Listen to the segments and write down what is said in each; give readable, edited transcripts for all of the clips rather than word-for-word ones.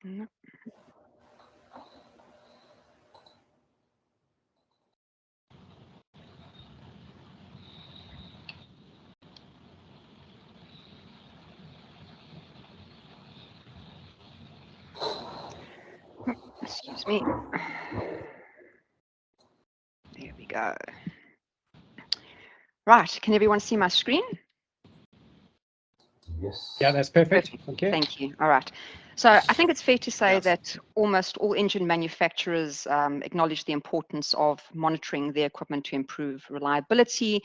No. Excuse me. There we go. Right, can everyone see my screen? Yes. Yeah, that's perfect. Perfect. Okay. Thank you. All right. So I think it's fair to say Yes. that almost all engine manufacturers acknowledge the importance of monitoring their equipment to improve reliability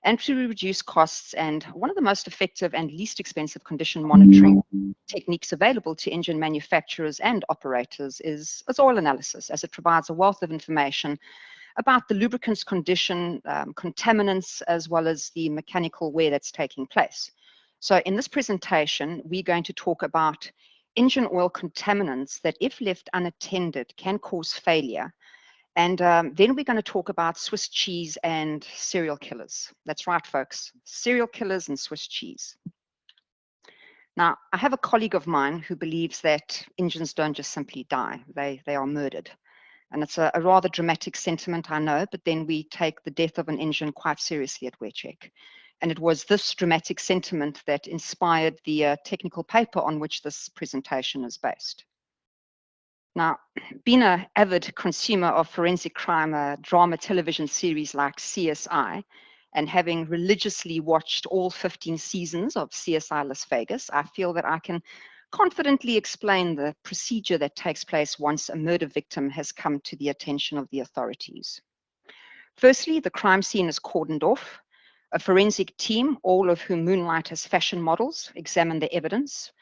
and to reduce costs. And one of the most effective and least expensive condition monitoring techniques available to engine manufacturers and operators is oil analysis, as it provides a wealth of information about the lubricant's condition, contaminants, as well as the mechanical wear that's taking place. So in this presentation, we're going to talk about engine oil contaminants that, if left unattended, can cause failure. And then we're going to talk about Swiss cheese and serial killers. That's right, folks, serial killers and Swiss cheese. Now, I have a colleague of mine who believes that engines don't just simply die, they are murdered. And it's a rather dramatic sentiment, I know, but then we take the death of an engine quite seriously at WearCheck. And it was this dramatic sentiment that inspired the technical paper on which this presentation is based. Now, being an avid consumer of forensic crime drama television series like CSI, and having religiously watched all 15 seasons of CSI Las Vegas, I feel that I can confidently explain the procedure that takes place once a murder victim has come to the attention of the authorities. Firstly, the crime scene is cordoned off. A forensic team, all of whom moonlight as fashion models, examine the evidence.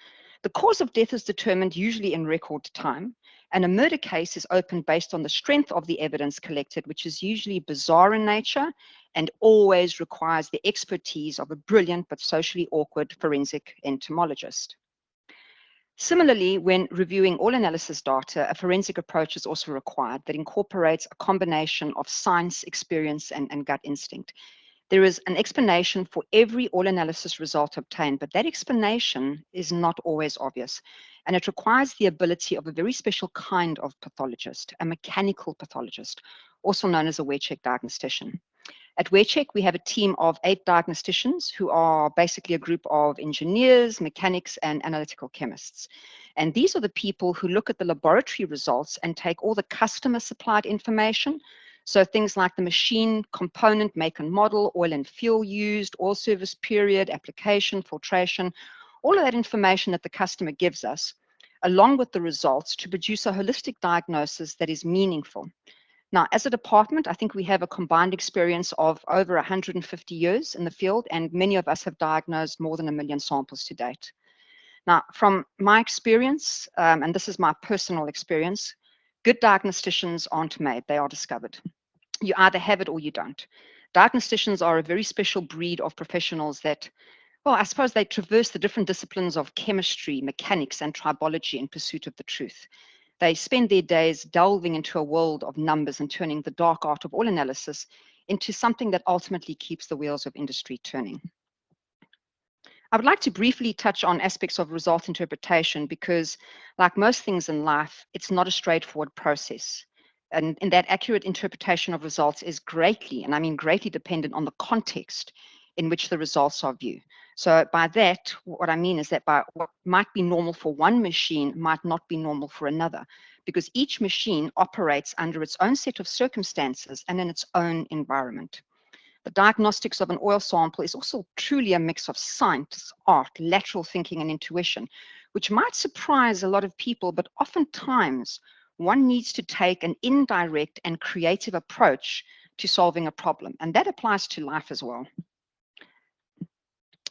The cause of death is determined usually in record time, and a murder case is opened based on the strength of the evidence collected, which is usually bizarre in nature and always requires the expertise of a brilliant but socially awkward forensic entomologist. Similarly, when reviewing all analysis data, a forensic approach is also required that incorporates a combination of science, experience, and gut instinct. There is an explanation for every all analysis result obtained, but that explanation is not always obvious. And it requires the ability of a very special kind of pathologist, a mechanical pathologist, also known as a WearCheck diagnostician. At WearCheck, we have a team of 8 diagnosticians who are basically a group of engineers, mechanics, and analytical chemists. And these are the people who look at the laboratory results and take all the customer supplied information. So things like the machine, component, make and model, oil and fuel used, oil service period, application, filtration, all of that information that the customer gives us, along with the results, to produce a holistic diagnosis that is meaningful. Now, as a department, I think we have a combined experience of over 150 years in the field, and many of us have diagnosed more than 1 million samples to date. Now, from my experience, and this is my personal experience, good diagnosticians aren't made, they are discovered. You either have it or you don't. Diagnosticians are a very special breed of professionals that, well, I suppose they traverse the different disciplines of chemistry, mechanics, and tribology in pursuit of the truth. They spend their days delving into a world of numbers and turning the dark art of all analysis into something that ultimately keeps the wheels of industry turning. I would like to briefly touch on aspects of result interpretation because, like most things in life, it's not a straightforward process. And in that, accurate interpretation of results is greatly, and I mean greatly, dependent on the context in which the results are viewed. So by that, what I mean is that by what might be normal for one machine might not be normal for another, because each machine operates under its own set of circumstances and in its own environment. The diagnostics of an oil sample is also truly a mix of science, art, lateral thinking, and intuition, which might surprise a lot of people, but oftentimes one needs to take an indirect and creative approach to solving a problem, and that applies to life as well.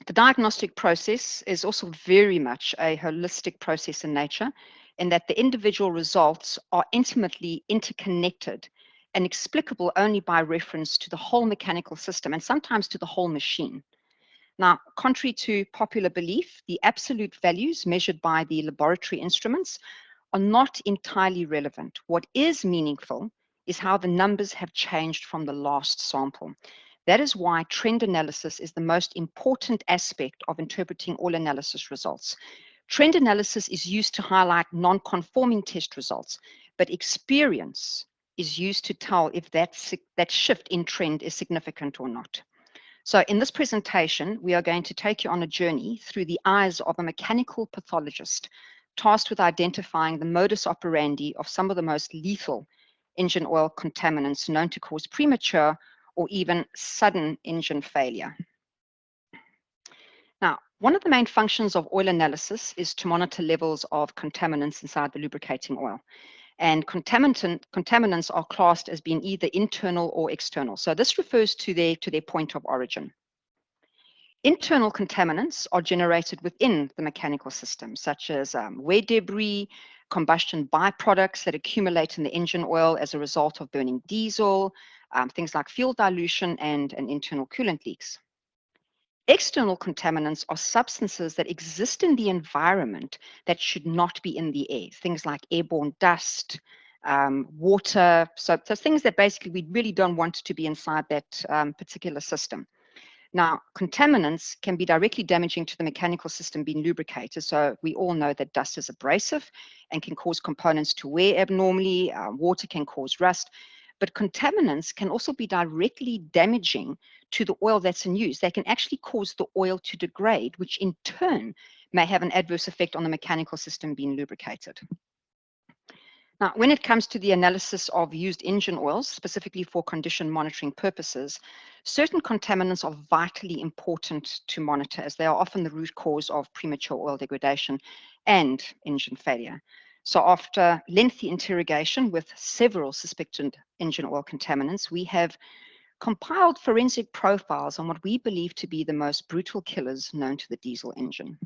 The diagnostic process is also very much a holistic process in nature, in that the individual results are intimately interconnected and explicable only by reference to the whole mechanical system and sometimes to the whole machine. Now, contrary to popular belief, the absolute values measured by the laboratory instruments are not entirely relevant. What is meaningful is how the numbers have changed from the last sample. That is why trend analysis is the most important aspect of interpreting all analysis results. Trend analysis is used to highlight non-conforming test results, but experience is used to tell if that shift in trend is significant or not. So in this presentation, we are going to take you on a journey through the eyes of a mechanical pathologist tasked with identifying the modus operandi of some of the most lethal engine oil contaminants known to cause premature or even sudden engine failure. Now, one of the main functions of oil analysis is to monitor levels of contaminants inside the lubricating oil. And contaminants are classed as being either internal or external. So this refers to their point of origin. Internal contaminants are generated within the mechanical system, such as wear debris, combustion byproducts that accumulate in the engine oil as a result of burning diesel, things like fuel dilution and internal coolant leaks. External contaminants are substances that exist in the environment that should not be in the air, things like airborne dust, water, so things that basically we really don't want to be inside that particular system. Now, contaminants can be directly damaging to the mechanical system being lubricated. So we all know that dust is abrasive and can cause components to wear abnormally. Water can cause rust. But contaminants can also be directly damaging to the oil that's in use. They can actually cause the oil to degrade, which in turn may have an adverse effect on the mechanical system being lubricated. Now, when it comes to the analysis of used engine oils, specifically for condition monitoring purposes, certain contaminants are vitally important to monitor as they are often the root cause of premature oil degradation and engine failure. So after lengthy interrogation with several suspected engine oil contaminants, we have compiled forensic profiles on what we believe to be the most brutal killers known to the diesel engine.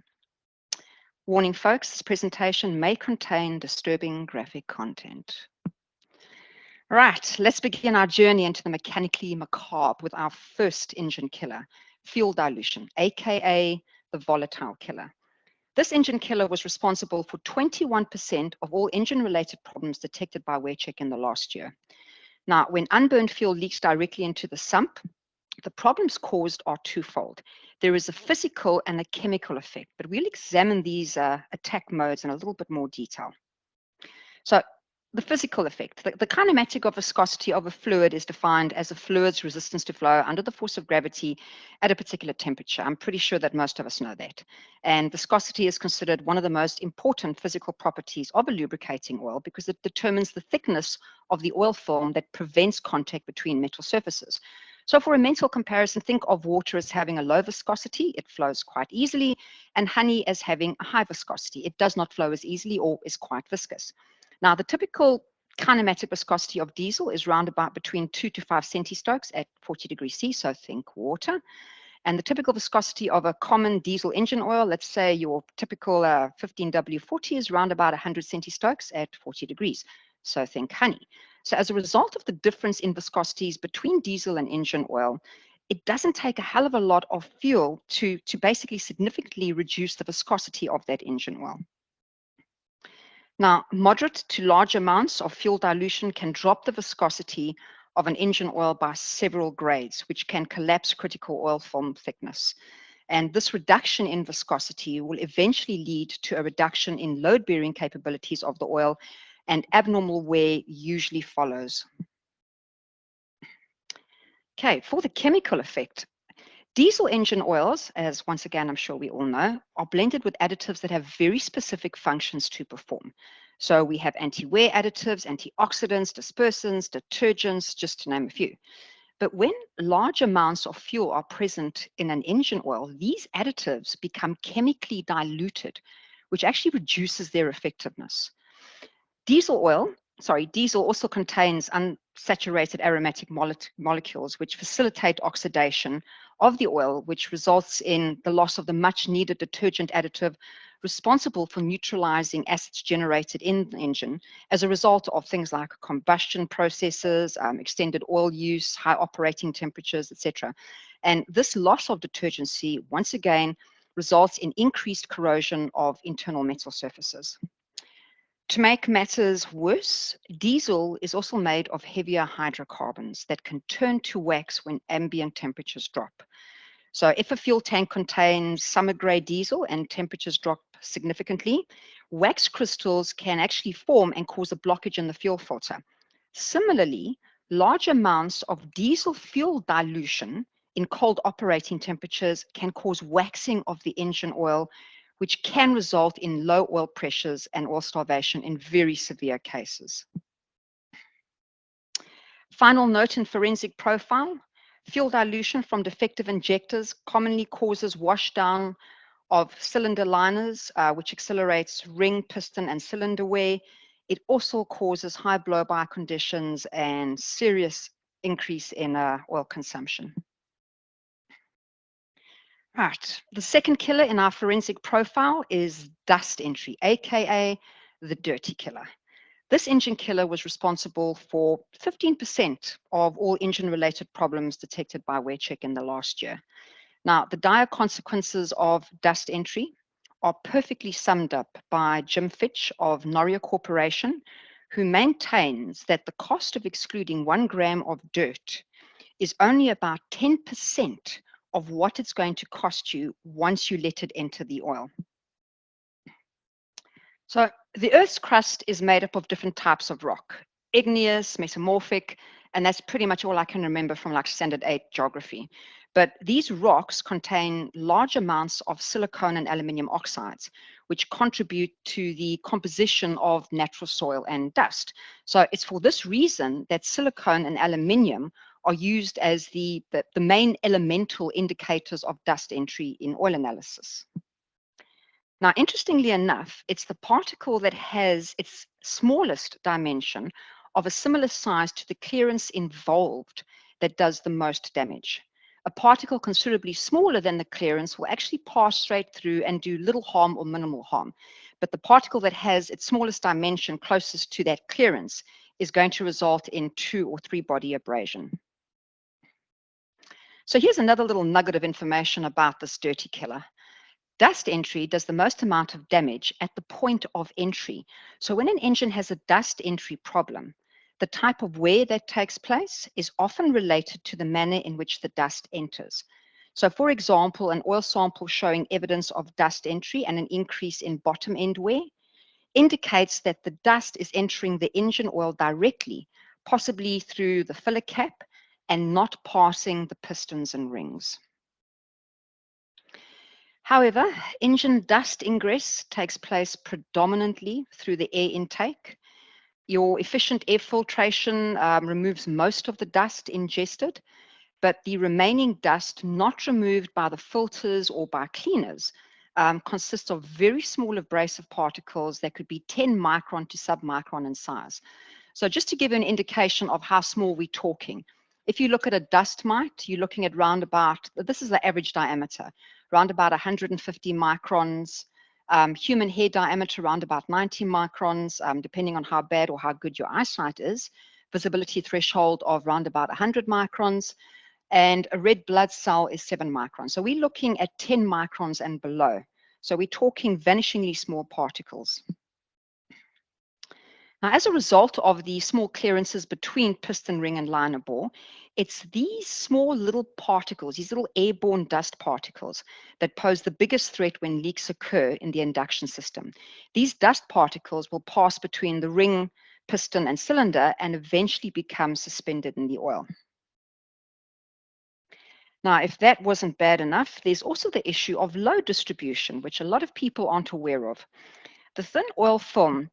Warning folks, this presentation may contain disturbing graphic content. Right, let's begin our journey into the mechanically macabre with our first engine killer, fuel dilution, aka the volatile killer. This engine killer was responsible for 21% of all engine-related problems detected by WearCheck in the last year. Now, when unburned fuel leaks directly into the sump, the problems caused are twofold. There is a physical and a chemical effect, but we'll examine these attack modes in a little bit more detail. So the physical effect, the kinematic of viscosity of a fluid is defined as a fluid's resistance to flow under the force of gravity at a particular temperature. I'm pretty sure that most of us know that. And viscosity is considered one of the most important physical properties of a lubricating oil because it determines the thickness of the oil film that prevents contact between metal surfaces. So for a mental comparison, think of water as having a low viscosity, it flows quite easily, and honey as having a high viscosity. It does not flow as easily or is quite viscous. Now, the typical kinematic viscosity of diesel is round about between 2 to 5 centistokes at 40 degrees C, so think water. And the typical viscosity of a common diesel engine oil, let's say your typical 15W40 is round about 100 centistokes at 40 degrees, so think honey. So as a result of the difference in viscosities between diesel and engine oil, it doesn't take a hell of a lot of fuel to basically significantly reduce the viscosity of that engine oil. Now, moderate to large amounts of fuel dilution can drop the viscosity of an engine oil by several grades, which can collapse critical oil film thickness. And this reduction in viscosity will eventually lead to a reduction in load-bearing capabilities of the oil, and abnormal wear usually follows. Okay, for the chemical effect, diesel engine oils, as once again I'm sure we all know, are blended with additives that have very specific functions to perform. So we have anti-wear additives, antioxidants, dispersants, detergents, just to name a few. But when large amounts of fuel are present in an engine oil, these additives become chemically diluted, which actually reduces their effectiveness. Diesel also contains unsaturated aromatic molecules which facilitate oxidation of the oil, which results in the loss of the much needed detergent additive responsible for neutralizing acids generated in the engine as a result of things like combustion processes, extended oil use, high operating temperatures, etc. And this loss of detergency, once again, results in increased corrosion of internal metal surfaces. To make matters worse, diesel is also made of heavier hydrocarbons that can turn to wax when ambient temperatures drop. So if a fuel tank contains summer grade diesel and temperatures drop significantly, wax crystals can actually form and cause a blockage in the fuel filter. Similarly, large amounts of diesel fuel dilution in cold operating temperatures can cause waxing of the engine oil, which can result in low oil pressures and oil starvation in very severe cases. Final note in forensic profile, fuel dilution from defective injectors commonly causes washdown of cylinder liners, which accelerates ring, piston, and cylinder wear. It also causes high blow-by conditions and serious increase in oil consumption. Right, the second killer in our forensic profile is dust entry, aka the dirty killer. This engine killer was responsible for 15% of all engine-related problems detected by WearCheck in the last year. Now, the dire consequences of dust entry are perfectly summed up by Jim Fitch of Noria Corporation, who maintains that the cost of excluding 1 gram of dirt is only about 10% of what it's going to cost you once you let it enter the oil. So the Earth's crust is made up of different types of rock, igneous, metamorphic, and that's pretty much all I can remember from like standard 8 geography. But these rocks contain large amounts of silicon and aluminium oxides, which contribute to the composition of natural soil and dust. So it's for this reason that silicon and aluminium are used as the main elemental indicators of dust entry in oil analysis. Now, interestingly enough, it's the particle that has its smallest dimension of a similar size to the clearance involved that does the most damage. A particle considerably smaller than the clearance will actually pass straight through and do little harm or minimal harm. But the particle that has its smallest dimension closest to that clearance is going to result in 2 or 3 body abrasion. So here's another little nugget of information about this dirty killer. Dust entry does the most amount of damage at the point of entry. So when an engine has a dust entry problem, the type of wear that takes place is often related to the manner in which the dust enters. So for example, an oil sample showing evidence of dust entry and an increase in bottom end wear indicates that the dust is entering the engine oil directly, possibly through the filler cap and not passing the pistons and rings. However, engine dust ingress takes place predominantly through the air intake. Your efficient air filtration removes most of the dust ingested, but the remaining dust not removed by the filters or by cleaners consists of very small abrasive particles that could be 10 micron to submicron in size. So just to give you an indication of how small we're talking, if you look at a dust mite, you're looking at round about, this is the average diameter, round about 150 microns, human hair diameter around about 90 microns, depending on how bad or how good your eyesight is, visibility threshold of round about 100 microns, and a red blood cell is 7 microns. So we're looking at 10 microns and below. So we're talking vanishingly small particles. Now, as a result of the small clearances between piston ring and liner bore, it's these small little particles, these little airborne dust particles, that pose the biggest threat when leaks occur in the induction system. These dust particles will pass between the ring, piston, and cylinder and eventually become suspended in the oil. Now, if that wasn't bad enough, there's also the issue of load distribution, which a lot of people aren't aware of. The thin oil film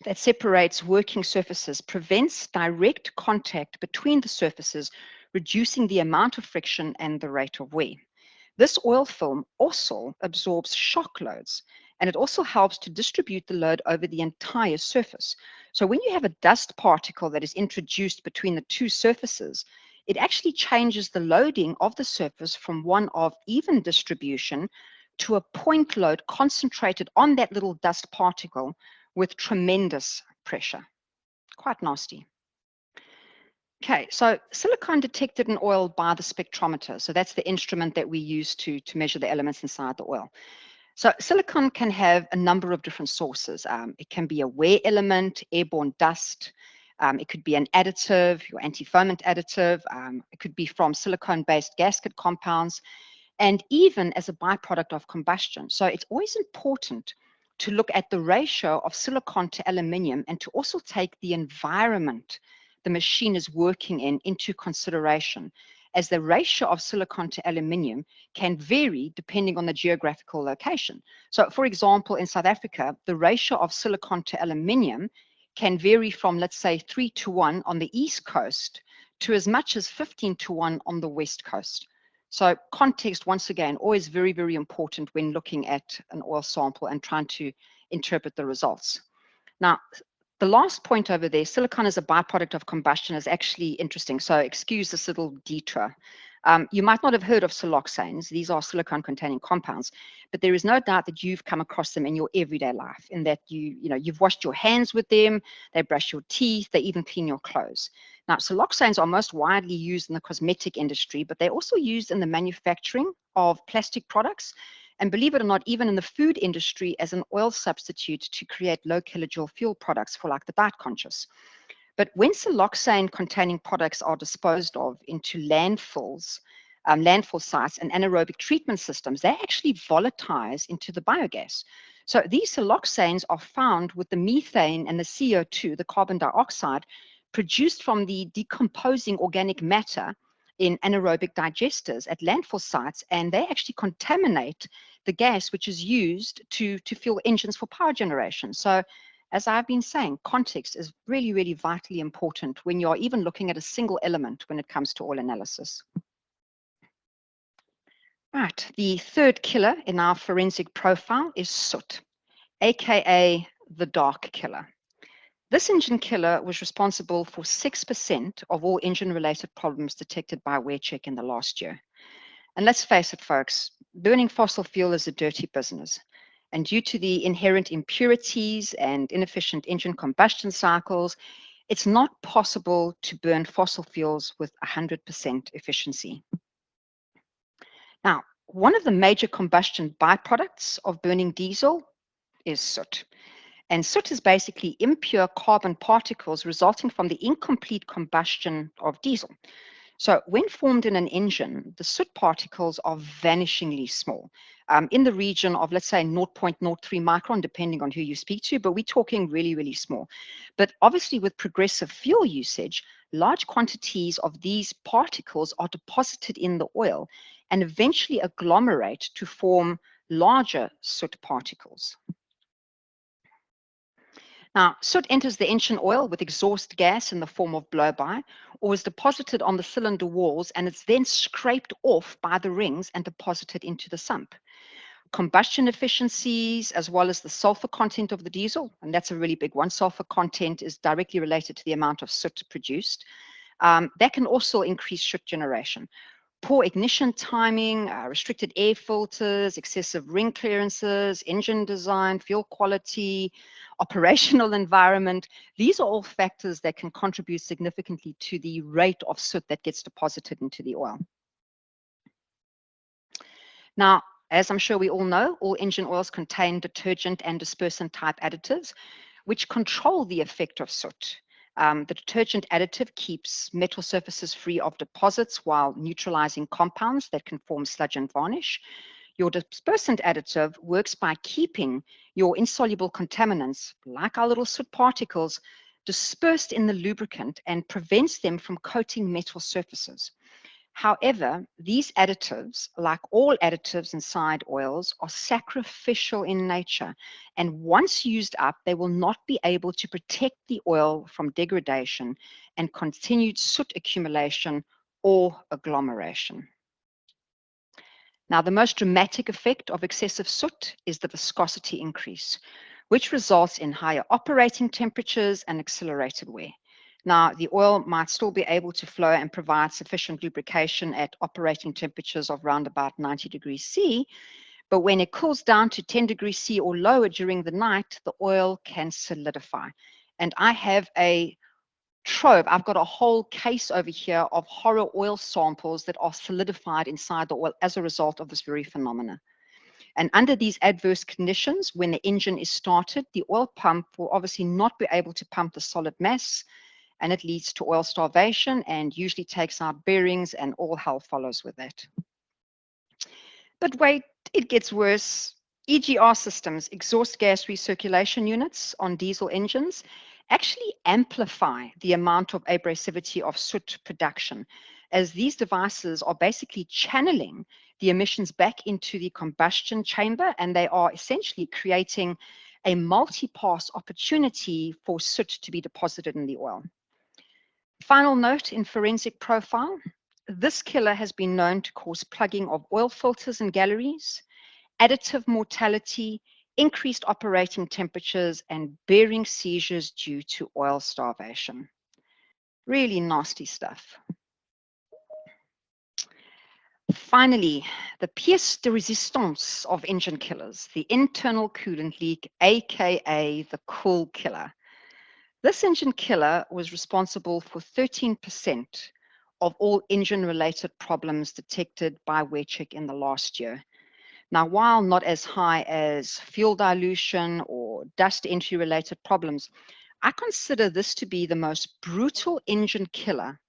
that separates working surfaces prevents direct contact between the surfaces, reducing the amount of friction and the rate of wear. This oil film also absorbs shock loads, and it also helps to distribute the load over the entire surface. So when you have a dust particle that is introduced between the two surfaces, it actually changes the loading of the surface from one of even distribution to a point load concentrated on that little dust particle with tremendous pressure. Quite nasty. Okay, so silicon detected in oil by the spectrometer. So that's the instrument that we use to measure the elements inside the oil. So silicon can have a number of different sources. It can be a wear element, airborne dust. It could be an additive, your antifoamant additive. It could be from silicone-based gasket compounds, and even as a byproduct of combustion. So it's always important to look at the ratio of silicon to aluminium and to also take the environment the machine is working in into consideration, as the ratio of silicon to aluminium can vary depending on the geographical location. So, for example, in South Africa, the ratio of silicon to aluminium can vary from, let's say, 3:1 on the East Coast to as much as 15:1 on the West Coast. So context, once again, always very, very important when looking at an oil sample and trying to interpret the results. Now, the last point over there, silicon as a byproduct of combustion, is actually interesting. So excuse this little detour. You might not have heard of siloxanes. These are silicon-containing compounds, but there is no doubt that you've come across them in your everyday life, in that you've washed your hands with them, they brush your teeth, they even clean your clothes. Now, siloxanes are most widely used in the cosmetic industry, but they're also used in the manufacturing of plastic products, and believe it or not, even in the food industry as an oil substitute to create low kilojoule fuel products for like the diet conscious. But when siloxane containing products are disposed of into landfills, landfill sites and anaerobic treatment systems, they actually volatilize into the biogas. So these siloxanes are found with the methane and the CO2, the carbon dioxide, produced from the decomposing organic matter in anaerobic digesters at landfill sites, and they actually contaminate the gas which is used to fuel engines for power generation. So as I've been saying, context is really, really vitally important when you're even looking at a single element when it comes to oil analysis. Right, the third killer in our forensic profile is soot, aka the dark killer. This engine killer was responsible for 6% of all engine-related problems detected by WearCheck in the last year. And let's face it, folks, burning fossil fuel is a dirty business. And due to the inherent impurities and inefficient engine combustion cycles, it's not possible to burn fossil fuels with 100% efficiency. Now, one of the major combustion byproducts of burning diesel is soot. And soot is basically impure carbon particles resulting from the incomplete combustion of diesel. So when formed in an engine, the soot particles are vanishingly small, in the region of, let's say, 0.03 micron, depending on who you speak to, but we're talking really, really small. But obviously with progressive fuel usage, large quantities of these particles are deposited in the oil and eventually agglomerate to form larger soot particles. Now, soot enters the engine oil with exhaust gas in the form of blow-by, or is deposited on the cylinder walls, and it's then scraped off by the rings and deposited into the sump. Combustion efficiencies, as well as the sulfur content of the diesel, and that's a really big one. Sulfur content is directly related to the amount of soot produced. That can also increase soot generation. Poor ignition timing, restricted air filters, excessive ring clearances, engine design, fuel quality, operational environment. These are all factors that can contribute significantly to the rate of soot that gets deposited into the oil. Now, as I'm sure we all know, all engine oils contain detergent and dispersant type additives, which control the effect of soot. The detergent additive keeps metal surfaces free of deposits while neutralizing compounds that can form sludge and varnish. Your dispersant additive works by keeping your insoluble contaminants, like our little soot particles, dispersed in the lubricant and prevents them from coating metal surfaces. However, these additives, like all additives inside oils, are sacrificial in nature, and once used up, they will not be able to protect the oil from degradation and continued soot accumulation or agglomeration. Now, the most dramatic effect of excessive soot is the viscosity increase, which results in higher operating temperatures and accelerated wear. Now, the oil might still be able to flow and provide sufficient lubrication at operating temperatures of around about 90 degrees C, but when it cools down to 10 degrees C or lower during the night, the oil can solidify. And I have a trove, I've got a whole case over here of horror oil samples that are solidified inside the oil as a result of this very phenomena. And under these adverse conditions, when the engine is started, the oil pump will obviously not be able to pump the solid mass, and it leads to oil starvation and usually takes out bearings, and all hell follows with that. But wait, it gets worse. EGR systems, exhaust gas recirculation units on diesel engines, actually amplify the amount of abrasivity of soot production, as these devices are basically channeling the emissions back into the combustion chamber, and they are essentially creating a multi-pass opportunity for soot to be deposited in the oil. Final note in forensic profile, this killer has been known to cause plugging of oil filters in galleries, additive mortality, increased operating temperatures, and bearing seizures due to oil starvation. Really nasty stuff. Finally, the pièce de résistance of engine killers, the internal coolant leak, aka the cool killer. This engine killer was responsible for 13% of all engine-related problems detected by WECHEC in the last year. Now, while not as high as fuel dilution or dust entry-related problems, I consider this to be the most brutal engine killer.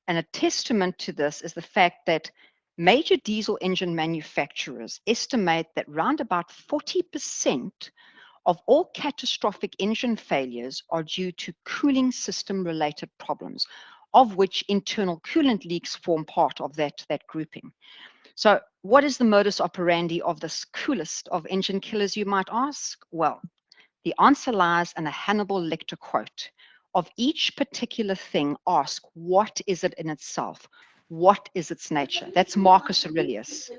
And a testament to this is the fact that major diesel engine manufacturers estimate that round about 40% of all catastrophic engine failures are due to cooling system related problems, of which internal coolant leaks form part of that grouping. So, what is the modus operandi of this coolest of engine killers, you might ask? Well, the answer lies in a Hannibal Lecter quote. Of each particular thing, ask, what is it in itself? What is its nature? That's Marcus Aurelius.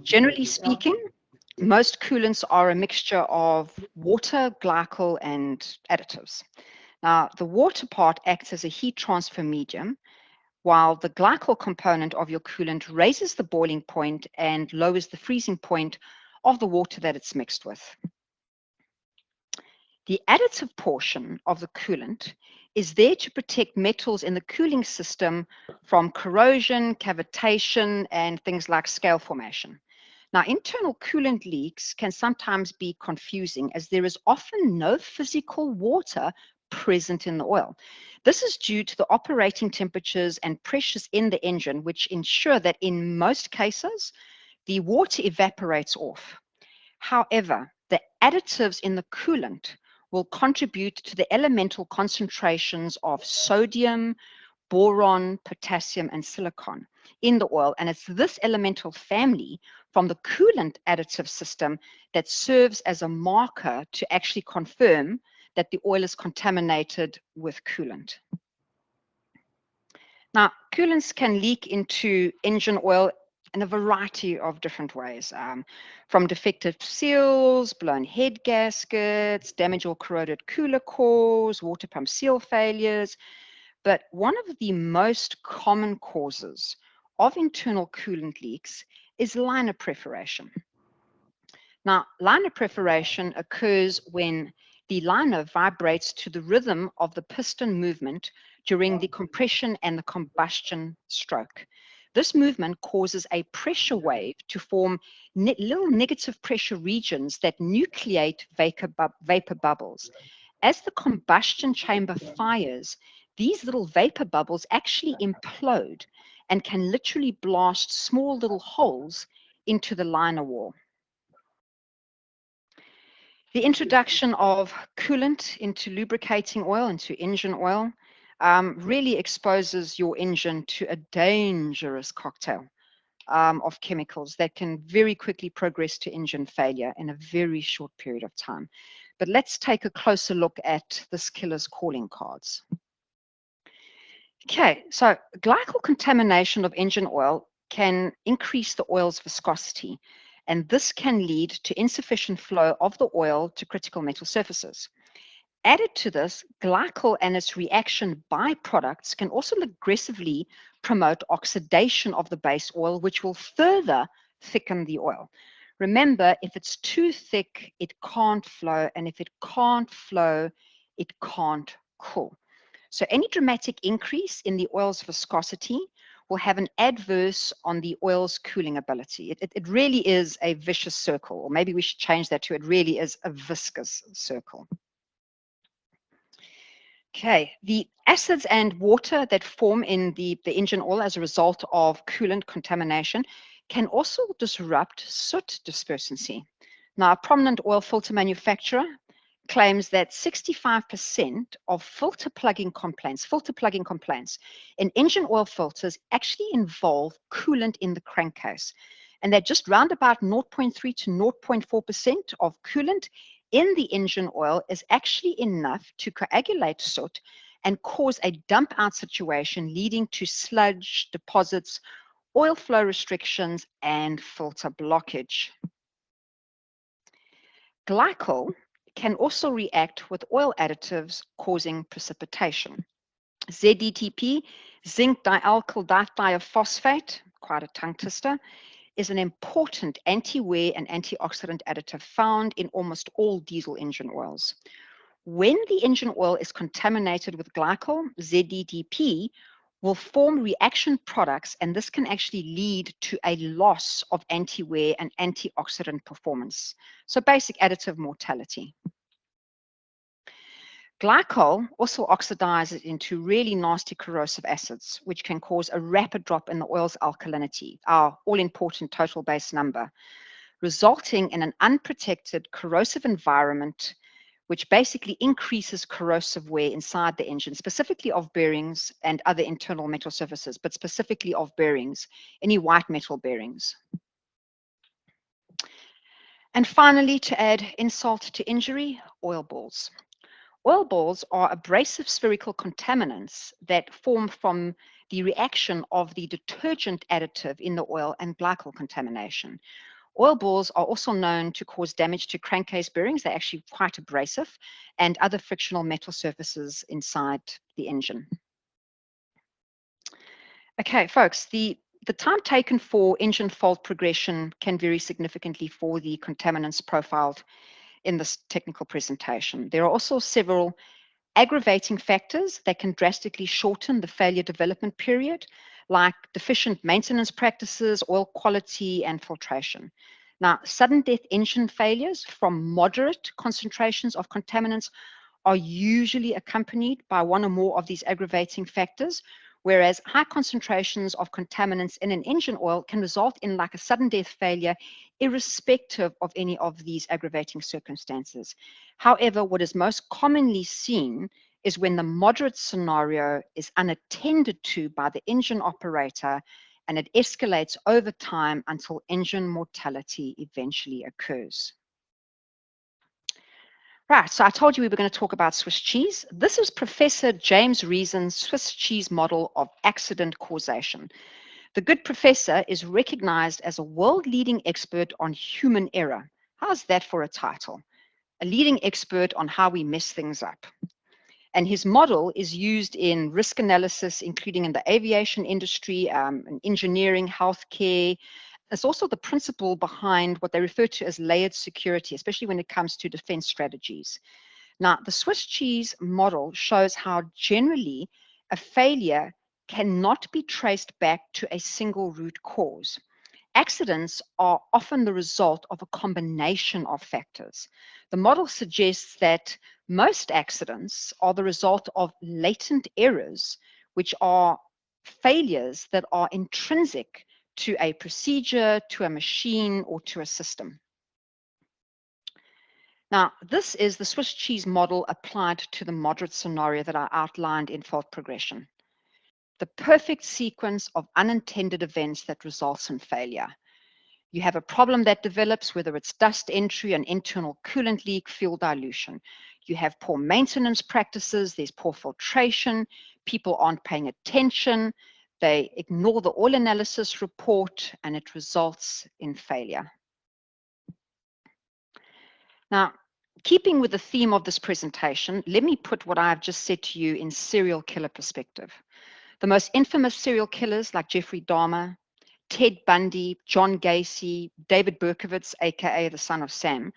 Generally speaking, most coolants are a mixture of water, glycol, and additives. Now, the water part acts as a heat transfer medium, while the glycol component of your coolant raises the boiling point and lowers the freezing point of the water that it's mixed with. The additive portion of the coolant is there to protect metals in the cooling system from corrosion, cavitation, and things like scale formation. Now, internal coolant leaks can sometimes be confusing as there is often no physical water present in the oil. This is due to the operating temperatures and pressures in the engine, which ensure that in most cases, the water evaporates off. However, the additives in the coolant will contribute to the elemental concentrations of sodium, boron, potassium, and silicon in the oil. And it's this elemental family from the coolant additive system that serves as a marker to actually confirm that the oil is contaminated with coolant. Now, coolants can leak into engine oil in a variety of different ways, from defective seals, blown head gaskets, damaged or corroded cooler cores, water pump seal failures. But one of the most common causes of internal coolant leaks is liner perforation. Now, liner perforation occurs when the liner vibrates to the rhythm of the piston movement during the compression and the combustion stroke. This movement causes a pressure wave to form little negative pressure regions that nucleate vapor bubbles. As the combustion chamber fires, these little vapor bubbles actually implode and can literally blast small little holes into the liner wall. The introduction of coolant into lubricating oil, into engine oil, really exposes your engine to a dangerous cocktail of chemicals that can very quickly progress to engine failure in a very short period of time. But let's take a closer look at this killer's calling cards. Okay, so glycol contamination of engine oil can increase the oil's viscosity, and this can lead to insufficient flow of the oil to critical metal surfaces. Added to this, glycol and its reaction byproducts can also aggressively promote oxidation of the base oil, which will further thicken the oil. Remember, if it's too thick, it can't flow, and if it can't flow, it can't cool. So any dramatic increase in the oil's viscosity will have an adverse on the oil's cooling ability. It really is a vicious circle, or maybe we should change that to it really is a viscous circle. Okay, the acids and water that form in the engine oil as a result of coolant contamination can also disrupt soot dispersancy. Now, a prominent oil filter manufacturer claims that 65% of filter plugging complaints in engine oil filters actually involve coolant in the crankcase, and that just round about 0.3 to 0.4% of coolant in the engine oil is actually enough to coagulate soot and cause a dump out situation leading to sludge deposits, oil flow restrictions, and filter blockage. Glycol can also react with oil additives causing precipitation. ZDTP, zinc dialkyl dithiaphosphate, quite a tongue twister, is an important anti-wear and antioxidant additive found in almost all diesel engine oils. When the engine oil is contaminated with glycol, ZDTP will form reaction products, and this can actually lead to a loss of anti-wear and antioxidant performance. So basic additive mortality. Glycol also oxidizes into really nasty corrosive acids, which can cause a rapid drop in the oil's alkalinity, our all-important total base number, resulting in an unprotected corrosive environment, which basically increases corrosive wear inside the engine, specifically of bearings and other internal metal surfaces, but specifically of bearings, any white metal bearings. And finally, to add insult to injury, oil balls. Oil balls are abrasive spherical contaminants that form from the reaction of the detergent additive in the oil and glycol contamination. Oil balls are also known to cause damage to crankcase bearings. They're actually quite abrasive, and other frictional metal surfaces inside the engine. Okay, folks, the time taken for engine fault progression can vary significantly for the contaminants profiled in this technical presentation. There are also several aggravating factors that can drastically shorten the failure development period, like deficient maintenance practices, oil quality, and filtration. Now, sudden death engine failures from moderate concentrations of contaminants are usually accompanied by one or more of these aggravating factors, whereas high concentrations of contaminants in an engine oil can result in like a sudden death failure, irrespective of any of these aggravating circumstances. However, what is most commonly seen is when the moderate scenario is unattended to by the engine operator, and it escalates over time until engine mortality eventually occurs. Right, so I told you we were going to talk about Swiss cheese. This is Professor James Reason's Swiss cheese model of accident causation. The good professor is recognized as a world-leading expert on human error. How's that for a title? A leading expert on how we mess things up. And his model is used in risk analysis, including in the aviation industry, in engineering, healthcare. It's also the principle behind what they refer to as layered security, especially when it comes to defense strategies. Now, the Swiss cheese model shows how generally a failure cannot be traced back to a single root cause. Accidents are often the result of a combination of factors. The model suggests that most accidents are the result of latent errors, which are failures that are intrinsic to a procedure, to a machine, or to a system. Now, this is the Swiss cheese model applied to the moderate scenario that I outlined in fault progression. The perfect sequence of unintended events that results in failure. You have a problem that develops, whether it's dust entry, an internal coolant leak, fuel dilution. You have poor maintenance practices, there's poor filtration, people aren't paying attention, they ignore the oil analysis report, and it results in failure. Now, keeping with the theme of this presentation, let me put what I've just said to you in serial killer perspective. The most infamous serial killers like Jeffrey Dahmer, Ted Bundy, John Gacy, David Berkowitz, aka the son of Sam,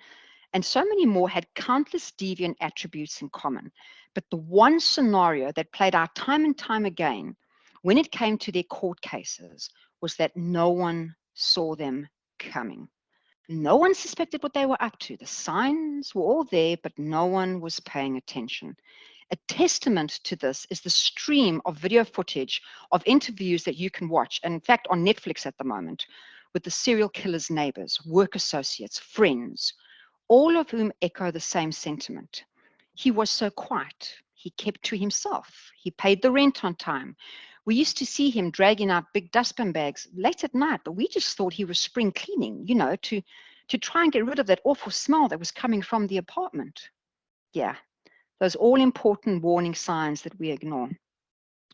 and so many more had countless deviant attributes in common. But the one scenario that played out time and time again when it came to their court cases was that no one saw them coming. No one suspected what they were up to. The signs were all there, but no one was paying attention. A testament to this is the stream of video footage of interviews that you can watch, and in fact on Netflix at the moment, with the serial killer's neighbors, work associates, friends, all of whom echo the same sentiment. He was so quiet. He kept to himself. He paid the rent on time. We used to see him dragging out big dustbin bags late at night, but we just thought he was spring cleaning, to try and get rid of that awful smell that was coming from the apartment. Yeah, those all-important warning signs that we ignore.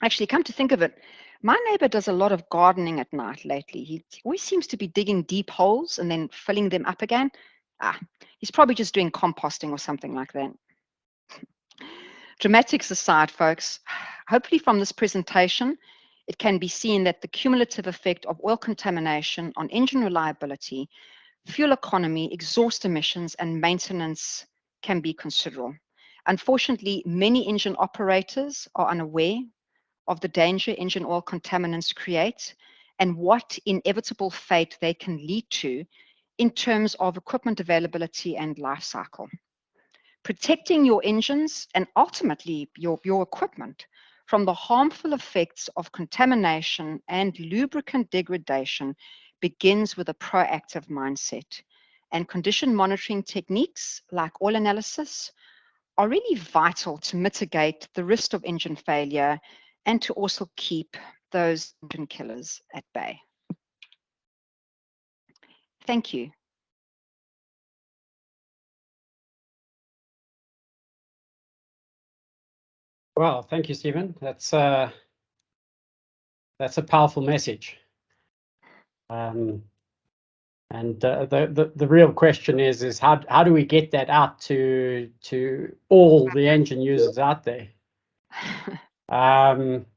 Actually, come to think of it, my neighbor does a lot of gardening at night lately. He always seems to be digging deep holes and then filling them up again. He's probably just doing composting or something like that. Dramatics aside, folks, hopefully from this presentation, it can be seen that the cumulative effect of oil contamination on engine reliability, fuel economy, exhaust emissions, and maintenance can be considerable. Unfortunately, many engine operators are unaware of the danger engine oil contaminants create and what inevitable fate they can lead to in terms of equipment availability and life cycle. Protecting your engines and ultimately your equipment from the harmful effects of contamination and lubricant degradation begins with a proactive mindset. And condition monitoring techniques like oil analysis are really vital to mitigate the risk of engine failure and to also keep those engine killers at bay. Thank you. Well, thank you, Stephen. That's a powerful message. And the real question is how do we get that out to all the engine users out there?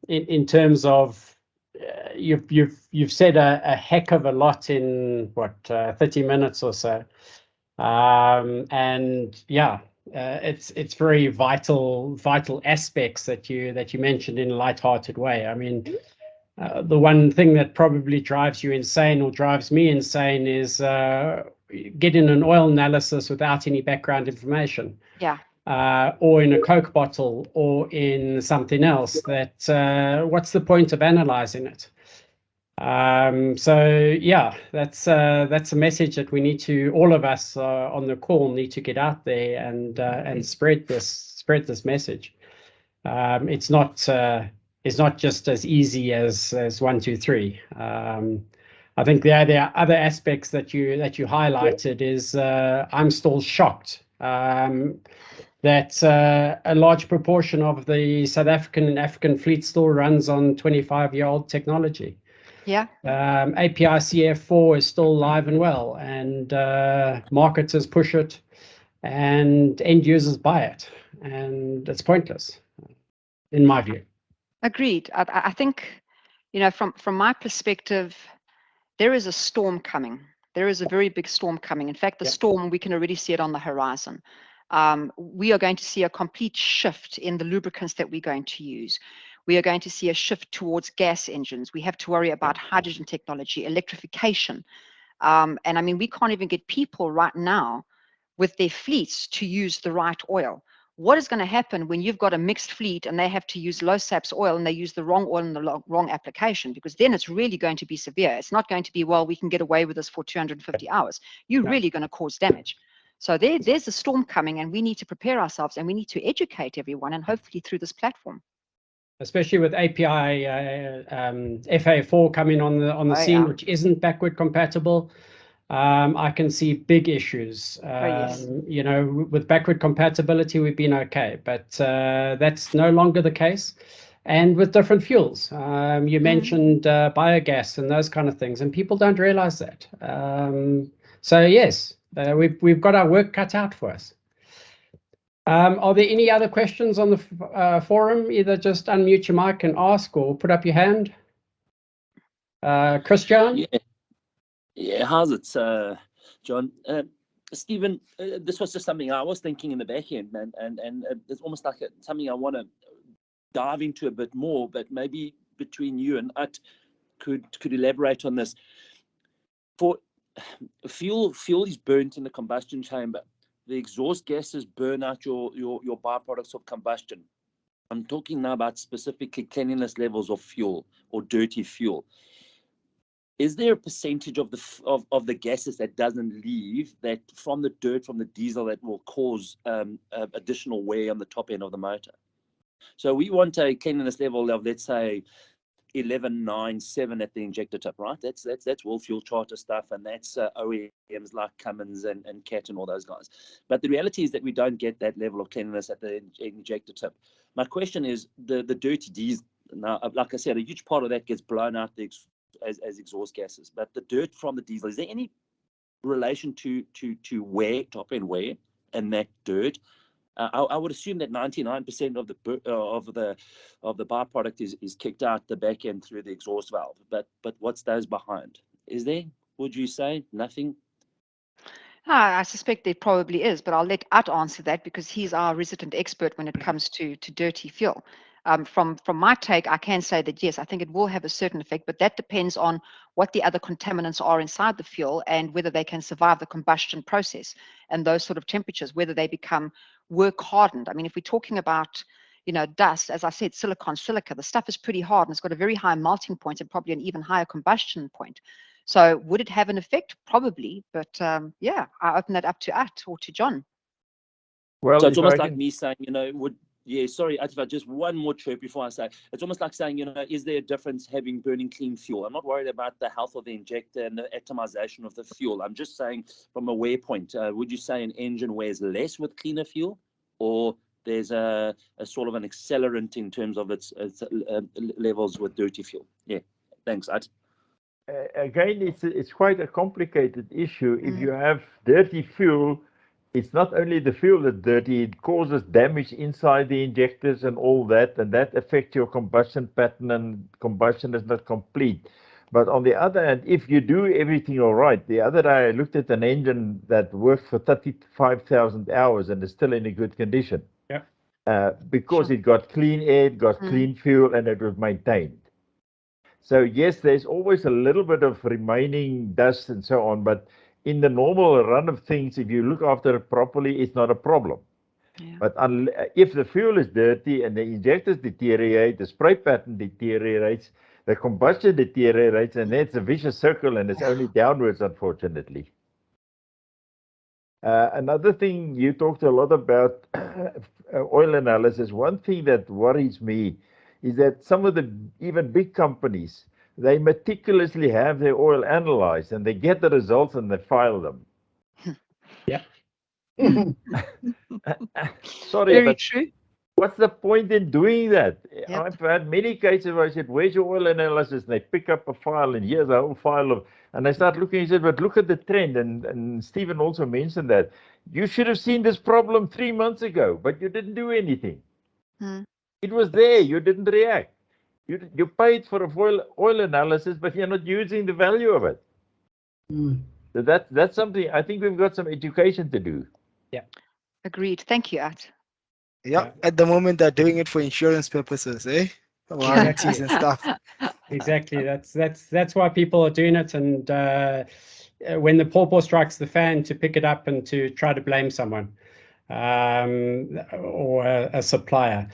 In terms of you've said a heck of a lot in what 30 minutes or so, and yeah, it's very vital aspects that you mentioned in a light-hearted way. I mean, the one thing that probably drives you insane or drives me insane is getting an oil analysis without any background information. Yeah. Or in a Coke bottle or in something else. What's the point of analyzing it? So yeah, that's a message that we need to, all of us on the call need to get out there and spread this message. It's not just as easy as 1, 2, 3. I think the other aspects that you highlighted is I'm still shocked that a large proportion of the South African and African fleet still runs on 25-year-old technology. Yeah. API CF4 is still alive and well, and marketers push it, and end users buy it, and it's pointless, in my view. Agreed. I think, from my perspective, there is a storm coming. There is a very big storm coming. In fact, the storm, we can already see it on the horizon. We are going to see a complete shift in the lubricants that we're going to use. We are going to see a shift towards gas engines. We have to worry about hydrogen technology, electrification. And I mean, we can't even get people right now with their fleets to use the right oil. What is going to happen when you've got a mixed fleet and they have to use low SAPS oil and they use the wrong oil in the wrong application? Because then it's really going to be severe. It's not going to be, well, we can get away with this for 250 hours. You're really going to cause damage. So there's a storm coming, and we need to prepare ourselves, and we need to educate everyone, and hopefully through this platform. Especially with API FA4 coming on the scene, which isn't backward compatible. I can see big issues. Yes. With backward compatibility, we've been okay, but that's no longer the case. And with different fuels, you mentioned biogas and those kind of things, and people don't realize that. So yes, we've got our work cut out for us. Are there any other questions on the forum? Either just unmute your mic and ask, or put up your hand. Christian? Yeah, how's it, John? Stephen, this was just something I was thinking in the back end, man, and it's almost like something I want to dive into a bit more, but maybe between you and Ut could elaborate on this. For fuel is burnt in the combustion chamber. The exhaust gases burn out your byproducts of combustion. I'm talking now about specifically cleanliness levels of fuel or dirty fuel. is there a percentage of the gases that doesn't leave, that from the dirt from the diesel, that will cause additional wear on the top end of the motor? So we want a cleanliness level of, let's say, 1197 at the injector tip, right? That's World Fuel Charter stuff, and that's OEMs like Cummins and Cat and all those guys. But the reality is that we don't get that level of cleanliness at the injector tip. My question is, the dirty diesel. Now, like I said, a huge part of that gets blown out as exhaust gases. But the dirt from the diesel, is there any relation to wear, top end wear, and that dirt? I would assume that 99% of the byproduct is kicked out the back end through the exhaust valve. But what stays behind? Is there? Would you say nothing? I suspect there probably is, but I'll let Ut answer that because he's our resident expert when it comes to dirty fuel. From my take, I can say that yes, I think it will have a certain effect, but that depends on what the other contaminants are inside the fuel and whether they can survive the combustion process and those sort of temperatures, whether they become work hardened. I mean, if we're talking about, dust, as I said, silica, the stuff is pretty hard and it's got a very high melting point and probably an even higher combustion point. So would it have an effect? Probably, but yeah, I open that up to Ut or to John. Well, so it's almost like me saying, sorry, Atif, just one more chirp before I say, it's almost like saying, is there a difference having burning clean fuel? I'm not worried about the health of the injector and the atomization of the fuel. I'm just saying from a wear point, would you say an engine wears less with cleaner fuel, or there's a sort of an accelerant in terms of its levels with dirty fuel? Yeah, thanks, Atif. Again, it's quite a complicated issue. If you have dirty fuel, it's not only the fuel that's dirty, it causes damage inside the injectors and all that, and that affects your combustion pattern, and combustion is not complete. But on the other hand, if you do everything all right, the other day I looked at an engine that worked for 35,000 hours and is still in a good condition. Yeah. Because it got clean air, it got clean fuel, and it was maintained. So yes, there's always a little bit of remaining dust and so on, but in the normal run of things, if you look after it properly, it's not a problem. Yeah. But if the fuel is dirty and the injectors deteriorate, the spray pattern deteriorates, the combustion deteriorates, and that's a vicious circle, and it's only downwards, unfortunately. Another thing, you talked a lot about oil analysis. One thing that worries me is that some of the even big companies, they meticulously have their oil analyzed, and they get the results and they file them. Yeah. Sorry, very but true. What's the point in doing that? Yep. I've had many cases where I said, "Where's your oil analysis?" And they pick up a file, and here's a whole file of, and I start looking. He said, "But look at the trend." And Stephen also mentioned that you should have seen this problem 3 months ago, but you didn't do anything. It was there. You didn't react. You paid for a oil analysis, but you're not using the value of it. So that's something. I think we've got some education to do. Yeah. Agreed. Thank you, Art. Yeah, at the moment they're doing it for insurance purposes, warranties and stuff. Exactly. That's why people are doing it, and when the pawpaw strikes the fan, to pick it up and to try to blame someone or a supplier.